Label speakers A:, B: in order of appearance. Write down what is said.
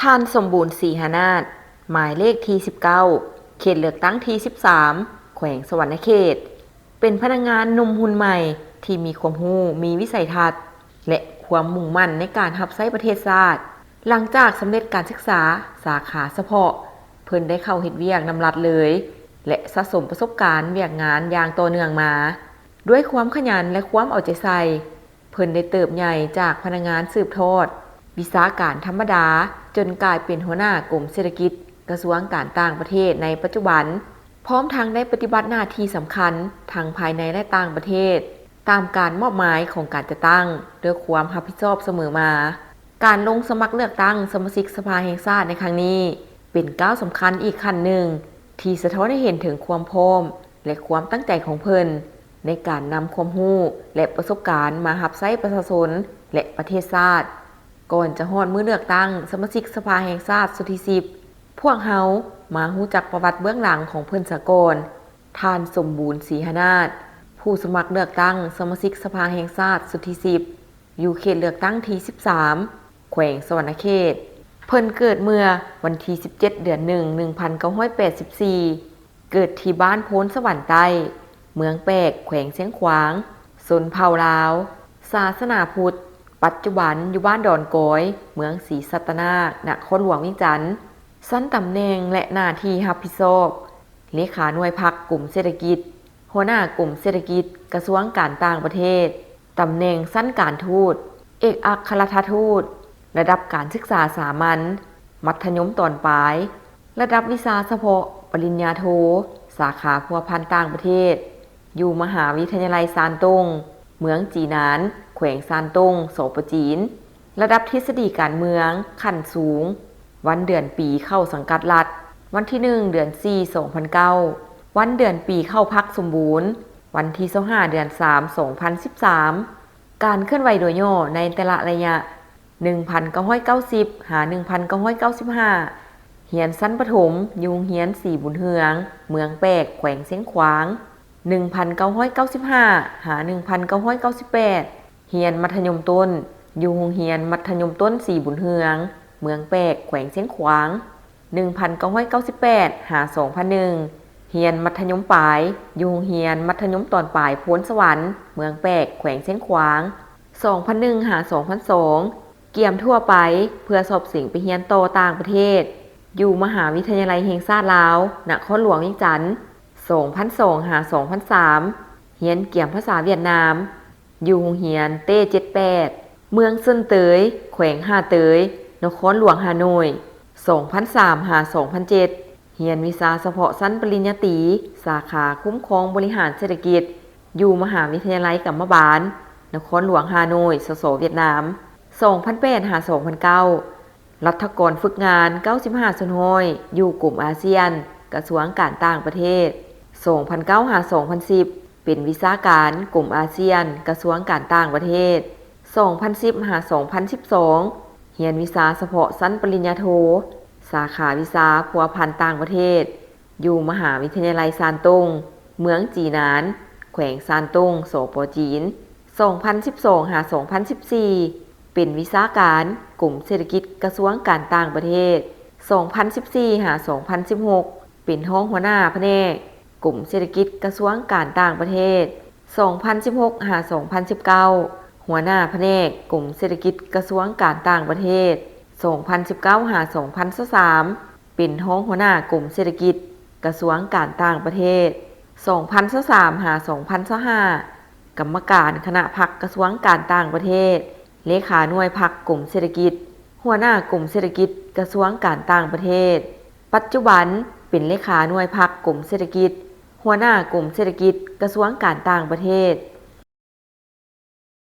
A: ท่านสมบูรณ์ศรีหนาถหมายเลขที่19เขตเลือกตั้งที่13แขวงสวรรณเขตเป็นพนักงานหนุ่มหุ่นใหม่ที่มีความรู้มีวิสัยทัศน์และความมุ่งมั่นในการรับใช้ประเทศชาติหลังจากสำเร็จการศึกษาสาขาเฉพาะเพิ่นได้เข้าเฮ็ดเวียกนำรัฐเลยและสะสมประสบการณ์เวียกงานอย่างต่อเนื่องมาด้วยความขยันและความเอาใจใส่เพิ่นได้เติบใหญ่จากพนักงานสืบทอดวิชาการธรรมดาจนกลายเป็นหัวหน้ากรมเศรษฐกิจกระทรวงการต่างประเทศในปัจจุบันพร้อมทั้งได้ปฏิบัติหน้าที่สำคัญทั้งภายในและต่างประเทศตามการมอบหมายของการจัดตั้งด้วยความรับผิดชอบเสมอมาการลงสมัครเลือกตั้งสมาชิกสภาแห่งชาติในครั้งนี้เป็นก้าวสำคัญอีกขั้นหนึ่งที่สะท้อนให้เห็นถึงความพร้อมและความตั้งใจของเพิ่นในการนำความรู้และประสบการณ์มารับใช้ประชาชนและประเทศชาติก่อนจะฮอดมื้อเลือกตั้งสมาชิกสภาแห่งชาติสุดที่10พวกเฮามารู้จักประวัติเบื้องหลังของเพิ่นซะก่อนท่านสมบูรณ์ศรีหนาถผู้สมัครเลือกตั้งสมาชิกสภาแห่งชาติสุดที่10อยู่เขตเลือกตั้งที่13แขวงสวรรณเขตเพิ่นเกิดเมื่อวันที่17เดือน1 1984เกิดที่บ้านโพ้นสวรรค์ใต้เมืองแปกแขวงเชียงขวางชนเผ่าลาวศาสนาพุทธปัจจุบันอยู่บ้านดอนกอยเมืองศรีสัตนานครหลวงเวียงจันทน์ชั้นตำแหน่งและหน้าที่รับผิดชอบเลขาหน่วยพรรคกลุ่มเศรษฐกิจหัวหน้ากลุ่มเศรษฐกิจกระทรวงการต่างประเทศตำแหน่งชั้นการทูตเอกอัครราชทูตระดับการศึกษาสามัญมัธยมตอนปลายระดับวิชาเฉพาะปริญญาโทสาขาพัวพันต่างประเทศอยู่มหาวิทยาลัยซานตงเมืองจีนานแขวงซานตงโสปจีนระดับทฤษฎีการเมืองขั้นสูงวันเดือนปีเข้าสังกัดรัฐวันที่1เดือน4 2009วันเดือนปีเข้าพรรคสมบูรณ์วันที่25เดือน3 2013การเคลื่อนไหวโดยย่อในแต่ละระยะ1990 หา 1995เฮียนชั้นประถมอยู่เฮียน4บุญเฮืองเมืองแปกแขวงเชียงขวาง1995 หา 1998เฮียนมัธยมต้นอยู่โรงเรียนมัธยมต้น4บุญเฮืองเมืองแปกแขวงเชียงขวาง1998 หา 2001เฮียนมัธยมปลายอยู่โรงเรียนมัธยมตอนปลายโพ้นสวรรค์เมืองแปกแขวงเชียงขวาง2001 หา 2002เกี่ยมทั่วไปเพื่อสอบสิ่งไปเรียนต่อต่างประเทศอยู่มหาวิทยาลัยแห่งชาติลาวนครหลวงเวียงจันทน์2002 หา 2003เรียนเกี่ยมภาษาเวียดนามอยู่โรงเรียนเต้78เมืองเซินเตยแขวงฮาเตยนครหลวงฮานอย2003 หา 2007เรียนวิชาเฉพาะชั้นปริญญาตรีสาขาคุ้มครองบริหารเศรษฐกิจอยู่มหาวิทยาลัยกัมมบาลนครหลวงฮานอยสสเวียดนาม2008 หา 2009รัฐกรฝึกงาน95สุนห้อยอยู่กลุ่มอาเซียนกระทรวงการต่างประเทศ2009 หา 2010เป็นวิชาการกลุ่มอาเซียนกระทรวงการต่างประเทศ2010 หา 2012เรียนวิชาเฉพาะชั้นปริญญาโทสาขาวิชาพัวพันต่างประเทศอยู่มหาวิทยาลัยซานตงเมืองจีนานแขวงซานตงโสปจีน2012 หา 2014เป็นวิชาการกลุ่มเศรษฐกิจกระทรวงการต่างประเทศ2014 หา 2016เป็นห้องหัวหน้าแผนกกลุ่มเศรษฐกิจกระทรวงการต่างประเทศ2016 หา 2019หัวหน้าแผนกกลุ่มเศรษฐกิจกระทรวงการต่างประเทศ2019 หา 2023เป็นห้องหัวหน้ากลุ่มเศรษฐกิจกระทรวงการต่างประเทศ2023 หา 2025กรรมการคณะพรรคกระทรวงการต่างประเทศเลขาหน่วยพรรคกลุ่มเศรษฐกิจหัวหน้ากลุ่มเศรษฐกิจกระทรวงการต่างประเทศปัจจุบันเป็นเลขาหน่วยพรรคกลุ่มเศรษฐกิจหัวหน้ากลุ่มเศรษฐกิจกระทรวงการต่างประเทศ